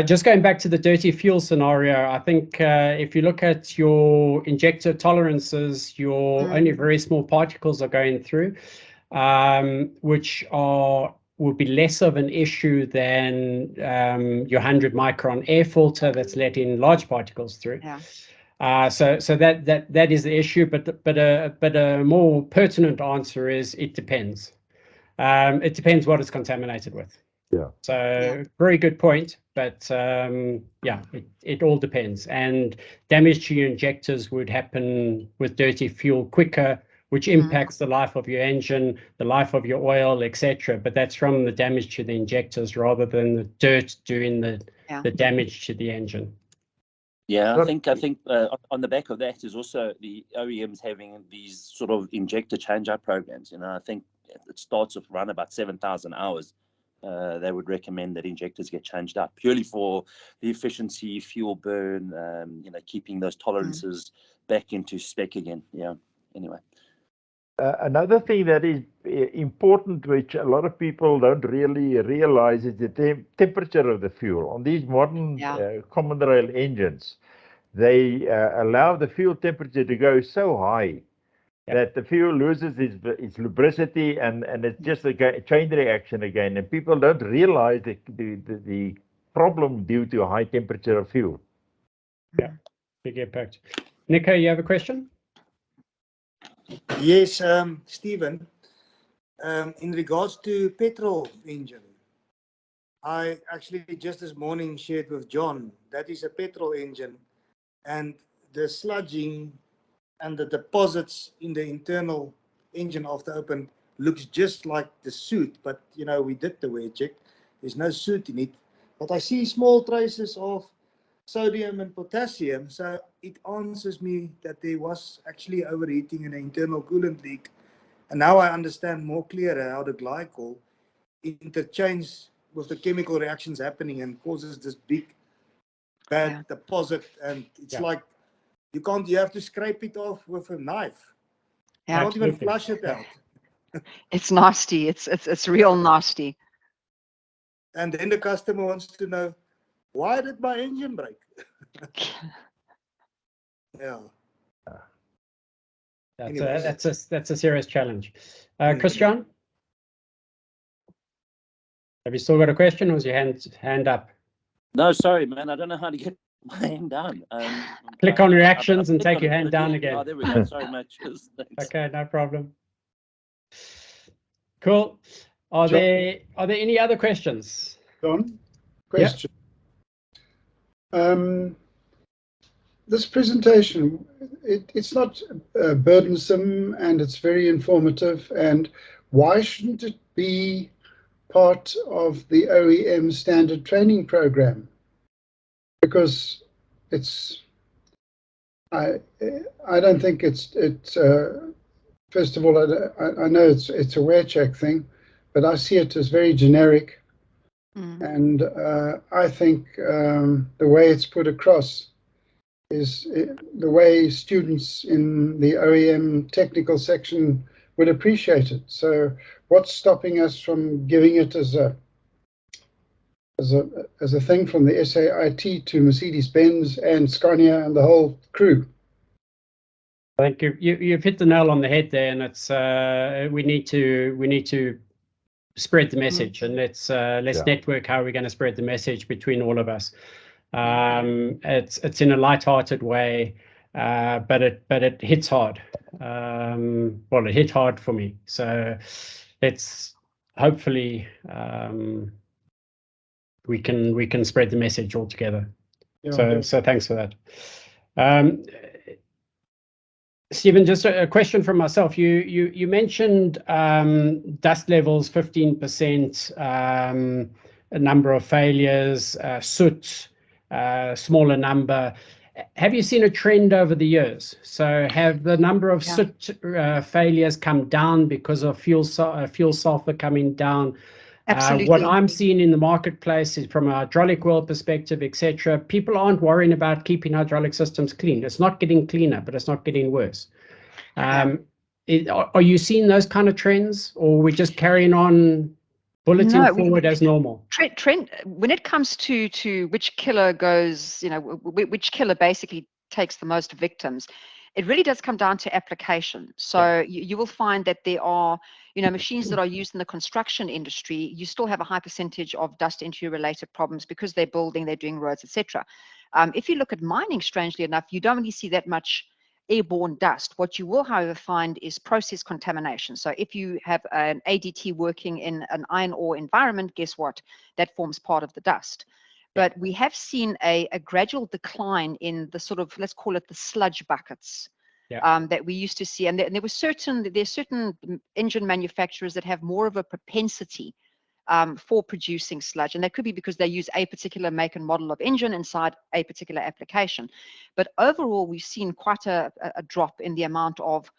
Just going back to the dirty fuel scenario, I think if you look at your injector tolerances, your only very small particles are going through, which will be less of an issue than your 100 micron air filter that's letting large particles through. Yeah. So that is the issue, but a more pertinent answer is it depends. It depends what it's contaminated with. Yeah. So very good point, but it all depends. And damage to your injectors would happen with dirty fuel quicker, which impacts the life of your engine, the life of your oil, etc. But that's from the damage to the injectors rather than the dirt doing the damage to the engine. Yeah, I think on the back of that is also the OEMs having these sort of injector change-out programs. I think it starts with around about 7,000 hours. They would recommend that injectors get changed out purely for the efficiency, fuel burn, keeping those tolerances back into spec again. Yeah. Anyway. Another thing that is important, which a lot of people don't really realize, is the temperature of the fuel. On these modern common rail engines, they allow the fuel temperature to go so high that the fuel loses its lubricity, and it's just a chain reaction again. And people don't realize the problem due to a high temperature of fuel. Yeah, big impact. Nico, you have a question? Yes, Stephen. In regards to petrol engine, I actually just this morning shared with John that is a petrol engine, and the sludging and the deposits in the internal engine after open looks just like the soot, but you know, we did the wear check. There's no soot in it, but I see small traces of sodium and potassium, so it answers me that there was actually overheating in an internal coolant leak. And now I understand more clearer how the glycol interchanges with the chemical reactions happening and causes this big bad deposit. And it's like you have to scrape it off with a knife. You can't even flush it out. It's nasty. It's real nasty. And then the customer wants to know, why did my engine break? Yeah. That's a serious challenge. Christian, have you still got a question, or is your hand up? No, sorry, man. I don't know how to get my hand down. Click on reactions and take your hand down again. Oh, there we go. Sorry, mate. Okay, no problem. Cool. Are there any other questions? John, question. This presentation, it's not burdensome, and it's very informative. And why shouldn't it be part of the OEM standard training program? Because I don't think it's first of all, I know it's a wear check thing, but I see it as very generic. And I think the way it's put across is the way students in the OEM technical section would appreciate it. So what's stopping us from giving it as a thing from the SAIT to Mercedes-Benz and Scania and the whole crew? I think you've hit the nail on the head there, and it's we need to spread the message, and let's network how we're going to spread the message between all of us. It's in a light-hearted way, but it hits hard. Well, it hit hard for me. So let's hopefully we can spread the message all together. So thanks for that. Stephen, just a question from myself. You mentioned dust levels, 15%, a number of failures, soot, smaller number. Have you seen a trend over the years? So have the number of soot failures come down because of fuel sulfur coming down? Absolutely. What I'm seeing in the marketplace is, from a hydraulic oil perspective, etc., people aren't worrying about keeping hydraulic systems clean. It's not getting cleaner, but it's not getting worse. Are you seeing those kind of trends, or are we just carrying on bulleting forward as normal? Trend, when it comes to which killer goes, which killer basically takes the most victims, it really does come down to application. So you will find that there are, machines that are used in the construction industry. You still have a high percentage of dust injury related problems because they're building, they're doing roads, etc. If you look at mining, strangely enough, you don't really see that much airborne dust. What you will, however, find is process contamination. So if you have an ADT working in an iron ore environment, guess what? That forms part of the dust. But we have seen a gradual decline in the sort of, let's call it the sludge buckets that we used to see. And there's certain engine manufacturers that have more of a propensity for producing sludge. And that could be because they use a particular make and model of engine inside a particular application. But overall, we've seen quite a drop in the amount of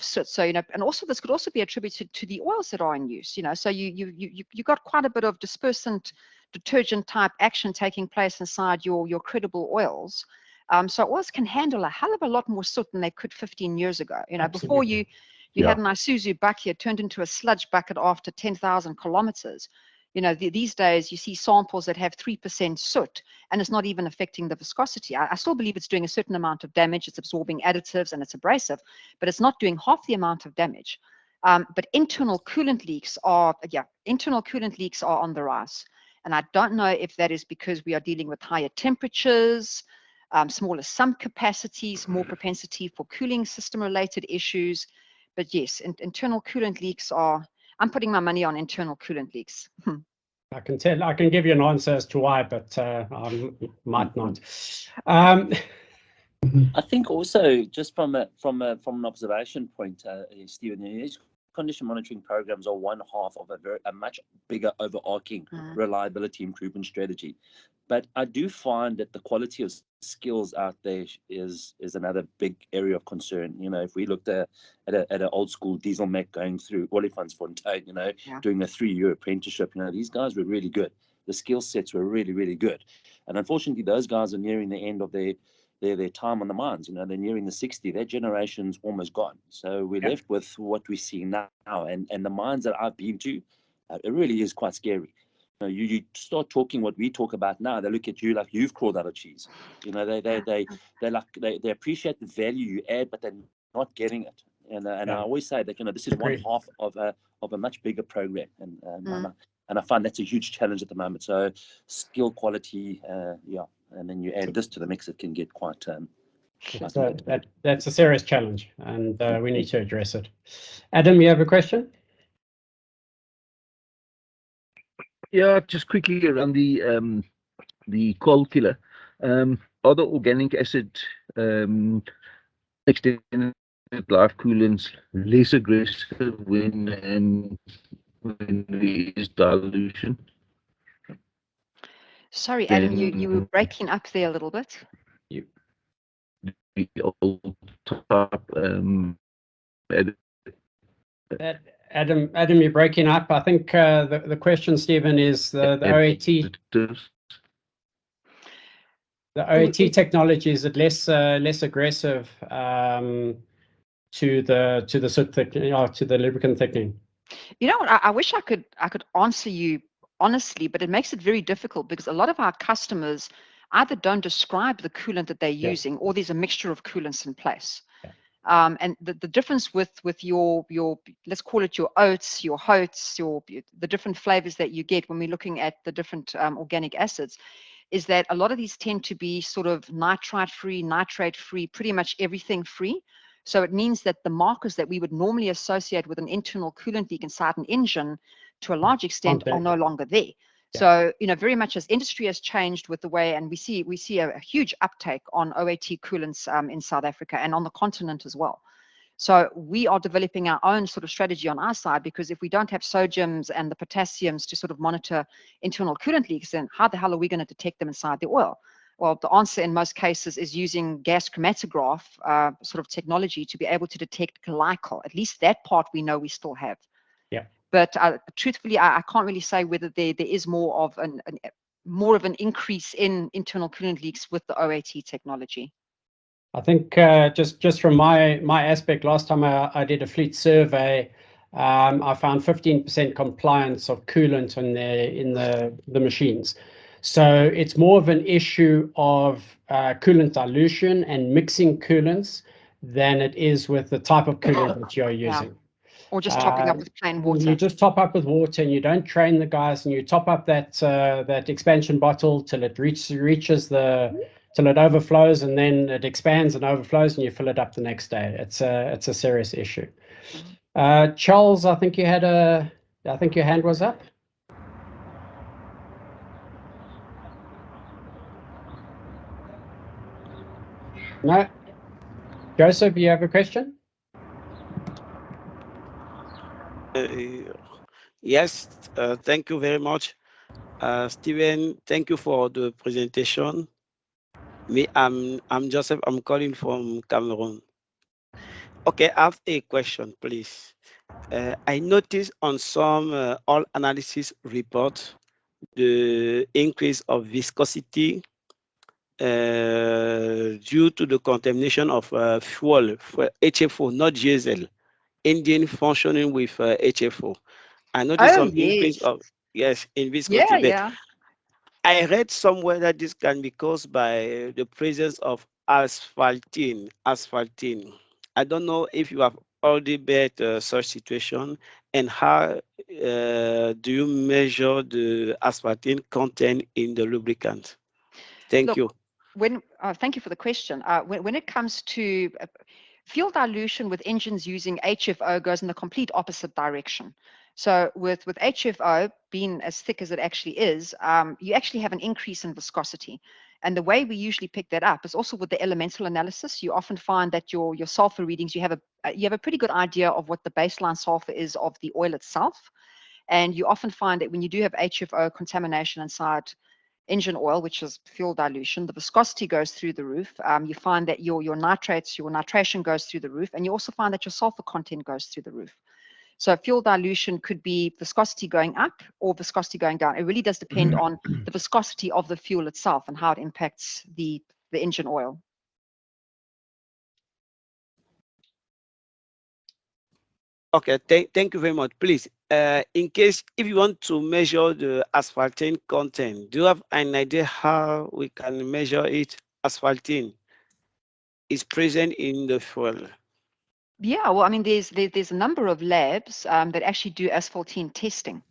soot. So, and also this could also be attributed to the oils that are in use, so you got quite a bit of dispersant detergent type action taking place inside your credible oils. So oils can handle a hell of a lot more soot than they could 15 years ago. Before you had an Isuzu bucket turned into a sludge bucket after 10,000 kilometers. You know, these days you see samples that have 3% soot and it's not even affecting the viscosity. I still believe it's doing a certain amount of damage. It's absorbing additives and it's abrasive, but it's not doing half the amount of damage. But internal coolant leaks are on the rise. And I don't know if that is because we are dealing with higher temperatures, smaller sump capacities, more propensity for cooling system related issues. But yes, internal coolant leaks I'm putting my money on internal coolant leaks. I can give you an answer as to why, but I might not. I think also just from an observation point, Stephen, these condition monitoring programs are one half of a much bigger overarching reliability improvement strategy. But I do find that the quality of skills out there is another big area of concern. You know, if we looked at an old school diesel mech going through Olifantsfontein, you know, doing a 3-year apprenticeship, you know, these guys were really good. The skill sets were really, really good. And unfortunately, those guys are nearing the end of their time on the mines. You know, they're nearing the 60. Their generation's almost gone. So we're left with what we see now. And the mines that I've been to, it really is quite scary. You know, you start talking what we talk about now, they look at you like you've crawled out of cheese. You know, they appreciate the value you add, but they're not getting it. And I always say that, you know, this is one half of a much bigger program, and I find that's a huge challenge at the moment. So skill quality, and then you add this to the mix, it can get quite. That's a serious challenge, and we need to address it. Adam, you have a question? Yeah, just quickly around the coal killer. Are the organic acid extended life coolants less aggressive when there is dilution? Sorry, Adam, you were breaking up there a little bit. The old type, Adam, you're breaking up. I think the question, Stephen, is the OAT. The OAT technology, is it less aggressive to the soot thickening, to the lubricant thickening? You know what? I wish I could answer you honestly, but it makes it very difficult because a lot of our customers either don't describe the coolant that they're using, or there's a mixture of coolants in place. And the difference with your let's call it your oats, your HOATs, the different flavors that you get when we're looking at the different organic acids, is that a lot of these tend to be sort of nitrite free, nitrate free, pretty much everything free. So it means that the markers that we would normally associate with an internal coolant leak inside an engine, to a large extent, are no longer there. So, you know, very much as industry has changed with the way, and we see a huge uptake on OAT coolants in South Africa and on the continent as well. So we are developing our own sort of strategy on our side, because if we don't have sodiums and the potassiums to sort of monitor internal coolant leaks, then how the hell are we going to detect them inside the oil? Well, the answer in most cases is using gas chromatograph sort of technology to be able to detect glycol. At least that part we know we still have. But truthfully, I can't really say whether there is more of an increase in internal coolant leaks with the OAT technology. I think just from my aspect, last time I did a fleet survey, I found 15% compliance of coolant in the machines. So it's more of an issue of coolant dilution and mixing coolants than it is with the type of coolant that you're using. Or just topping up with plain water. You just top up with water, and you don't train the guys, and you top up that expansion bottle till it reaches till it overflows, and then it expands and overflows, and you fill it up the next day. It's a serious issue. Charles, I think your hand was up. No. Joseph, you have a question? Yes, thank you very much. Stephen, thank you for the presentation. I'm Joseph, I'm calling from Cameroon. Okay, I have a question, please. I noticed on some oil analysis reports the increase of viscosity due to the contamination of fuel for HFO, not diesel, engine functioning with HFO. I noticed some increase of Yes, in viscosity. Yeah, But yeah. I read somewhere that this can be caused by the presence of asphaltene. Asphaltene. I don't know if you have already met such situation, and how do you measure the asphaltene content in the lubricant? Thank Look, you. Thank you for the question. When it comes to fuel dilution with engines using HFO goes in the complete opposite direction. So with HFO being as thick as it actually is, you actually have an increase in viscosity. And the way we usually pick that up is also with the elemental analysis. You often find that your sulfur readings, you have a pretty good idea of what the baseline sulfur is of the oil itself. And you often find that when you do have HFO contamination inside engine oil, which is fuel dilution, the viscosity goes through the roof. You find that your nitrates, your nitration goes through the roof, and you also find that your sulfur content goes through the roof. So fuel dilution could be viscosity going up or viscosity going down. It really does depend on the viscosity of the fuel itself and how it impacts the engine oil. Okay, thank you very much. Please, in case if you want to measure the asphaltene content, do you have an idea how we can measure it? Asphaltene is present in the fuel. Yeah, well, I mean, there's a number of labs that actually do asphaltene testing.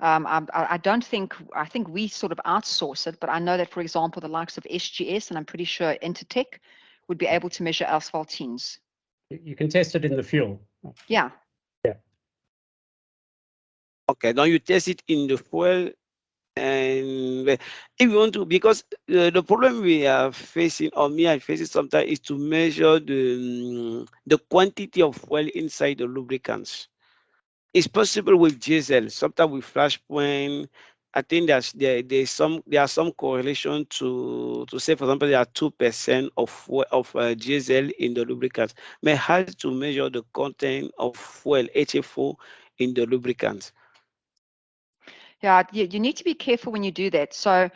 I think we sort of outsource it, but I know that, for example, the likes of SGS, and I'm pretty sure Intertech would be able to measure asphaltenes. You can test it in the fuel. Yeah. Yeah. Okay, now you test it in the fuel, and if you want to, because the problem we are facing, or me I face it sometimes, is to measure the quantity of fuel inside the lubricants. It's possible with diesel, sometimes with flashpoint. I think there are some correlation to say, for example, there are 2% of diesel in the lubricants. May how to measure the content of fuel HFO in the lubricants. Yeah, you need to be careful when you do that. So,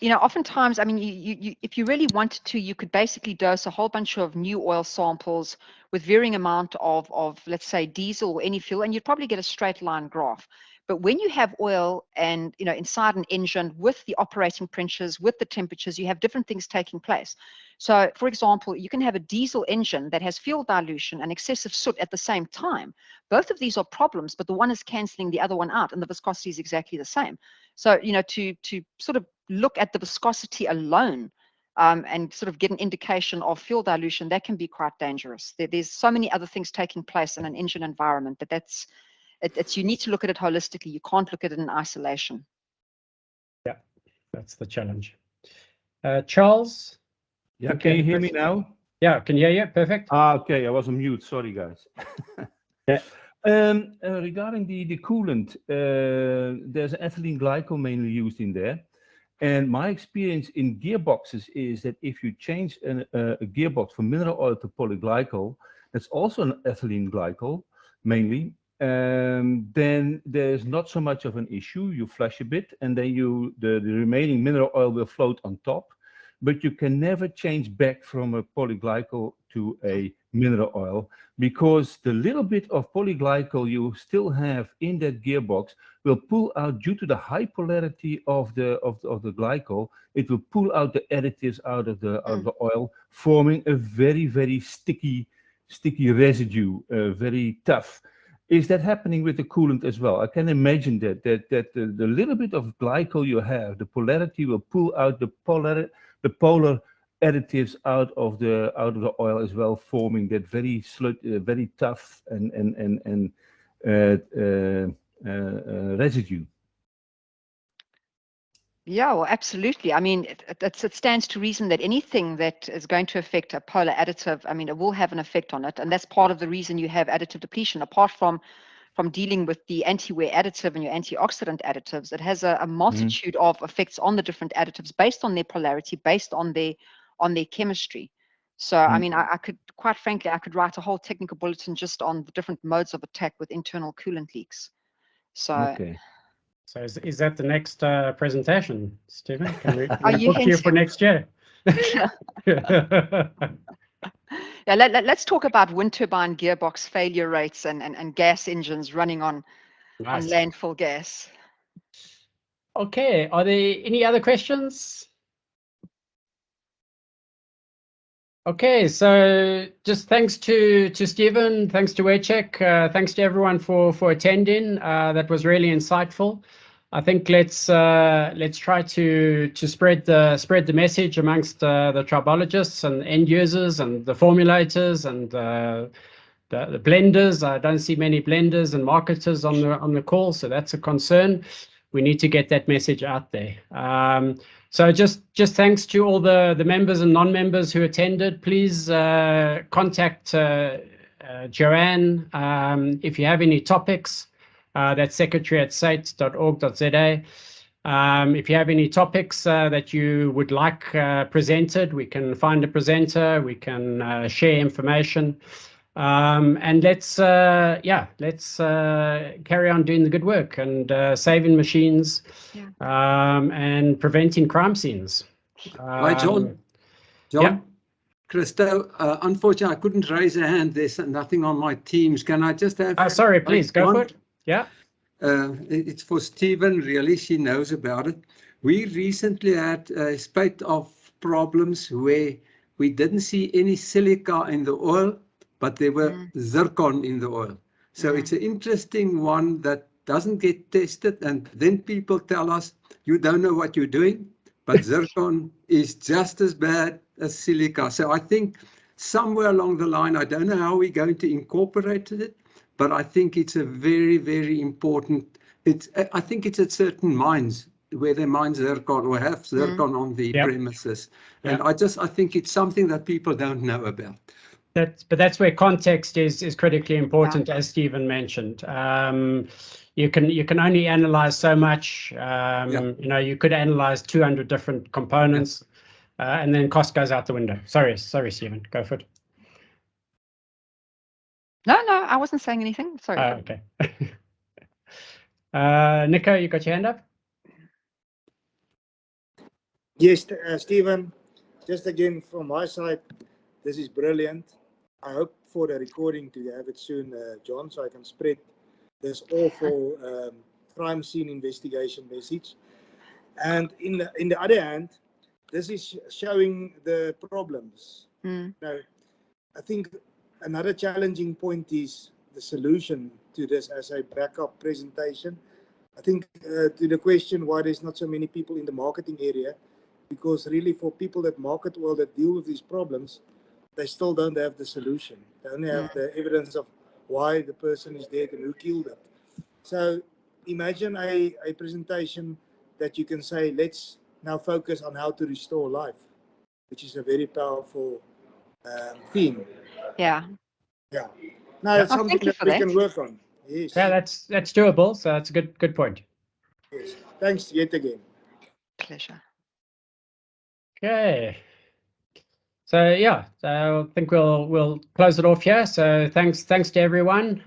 oftentimes, I mean, you if you really wanted to, you could basically dose a whole bunch of new oil samples with varying amount of let's say diesel or any fuel, and you'd probably get a straight line graph. But when you have oil and inside an engine with the operating pressures, with the temperatures, you have different things taking place. So, for example, you can have a diesel engine that has fuel dilution and excessive soot at the same time. Both of these are problems, but the one is canceling the other one out, and the viscosity is exactly the same. So, to sort of look at the viscosity alone and sort of get an indication of fuel dilution, that can be quite dangerous. There's so many other things taking place in an engine environment you need to look at it holistically. You can't look at it in isolation. Yeah, that's the challenge. Charles? Yeah, can you hear me now? Yeah, can you hear you? Perfect. Okay, I was on mute. Sorry, guys. Yeah. Regarding the coolant, there's ethylene glycol mainly used in there. And my experience in gearboxes is that if you change a gearbox from mineral oil to polyglycol, that's also an ethylene glycol mainly, then there's not so much of an issue. You flush a bit and then the remaining mineral oil will float on top. But you can never change back from a polyglycol to a mineral oil, because the little bit of polyglycol you still have in that gearbox will pull out, due to the high polarity of the glycol, it will pull out the additives out of the oil, forming a very, very sticky residue, very tough. Is that happening with the coolant as well? I can imagine that the little bit of glycol you have, the polarity will pull out the polar additives out of the oil as well, forming that very very tough and residue. Yeah, well, absolutely. I mean, it stands to reason that anything that is going to affect a polar additive, I mean, it will have an effect on it. And that's part of the reason you have additive depletion. Apart from dealing with the anti-wear additive and your antioxidant additives, it has a multitude of effects on the different additives based on their polarity, based on their chemistry. So, I mean, I could, quite frankly, I could write a whole technical bulletin just on the different modes of attack with internal coolant leaks. So, okay. So is that the next presentation, Stephen? Can we you book you for next year? Yeah, let's talk about wind turbine gearbox failure rates and gas engines running on landfill gas. Okay, are there any other questions? Okay, so just thanks to Stephen, thanks to Wojciech, thanks to everyone for attending. That was really insightful. I think let's try to spread the message amongst the tribologists and end users and the formulators and the blenders. I don't see many blenders and marketers on the call, so that's a concern. We need to get that message out there. So just thanks to all the members and non-members who attended. Please contact Joanne if you have any topics. That's secretary@sait.org.za. If you have any topics that you would like presented, we can find a presenter, we can share information. And let's carry on doing the good work and saving machines and preventing crime scenes. Hi, John. Yeah. Christo, unfortunately, I couldn't raise a hand. There's nothing on my Teams. Can I just have... sorry, please, go for it. Yeah. It's for Stephen, really, she knows about it. We recently had a spate of problems where we didn't see any silica in the oil, but there were zircon in the oil. So it's an interesting one that doesn't get tested, and then people tell us, you don't know what you're doing, but zircon is just as bad as silica. So I think somewhere along the line, I don't know how we're going to incorporate it, but I think it's a very, very important, I think it's at certain mines where they mine zircon or have zircon on the premises. And I think it's something that people don't know about. But that's where context is critically important, as Stephen mentioned. You can only analyze so much. You could analyze 200 different components, and then cost goes out the window. Sorry, Stephen, go for it. No, I wasn't saying anything. Sorry. Okay. Nico, you got your hand up? Yes, Stephen, just again from my side, this is brilliant. I hope for the recording to have it soon, John, so I can spread this awful crime scene investigation message. And in the other hand, this is showing the problems. Now, I think another challenging point is the solution to this as a backup presentation. I think to the question why there's not so many people in the marketing area, because really for people that market well, that deal with these problems, they still don't have the solution. They only have the evidence of why the person is dead and who killed it. So imagine a presentation that you can say, let's now focus on how to restore life, which is a very powerful theme. Yeah. No, it's something that we can work on. Yes. Yeah, that's doable. So that's a good point. Yes. Thanks yet again. Pleasure. Okay. So I think we'll close it off here. So thanks to everyone.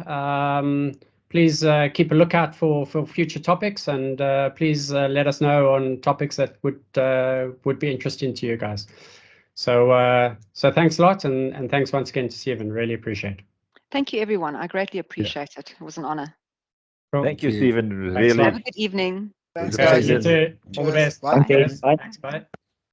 Please keep a lookout for future topics, and please let us know on topics that would be interesting to you guys. So thanks a lot, and thanks once again to Stephen. Really appreciate it. Thank you, everyone. I greatly appreciate it. It was an honor. Cool. Thank you, Stephen. Thanks really. Have a good evening. Thanks, Okay, guys. you too. All the best. Bye. Thanks. Bye.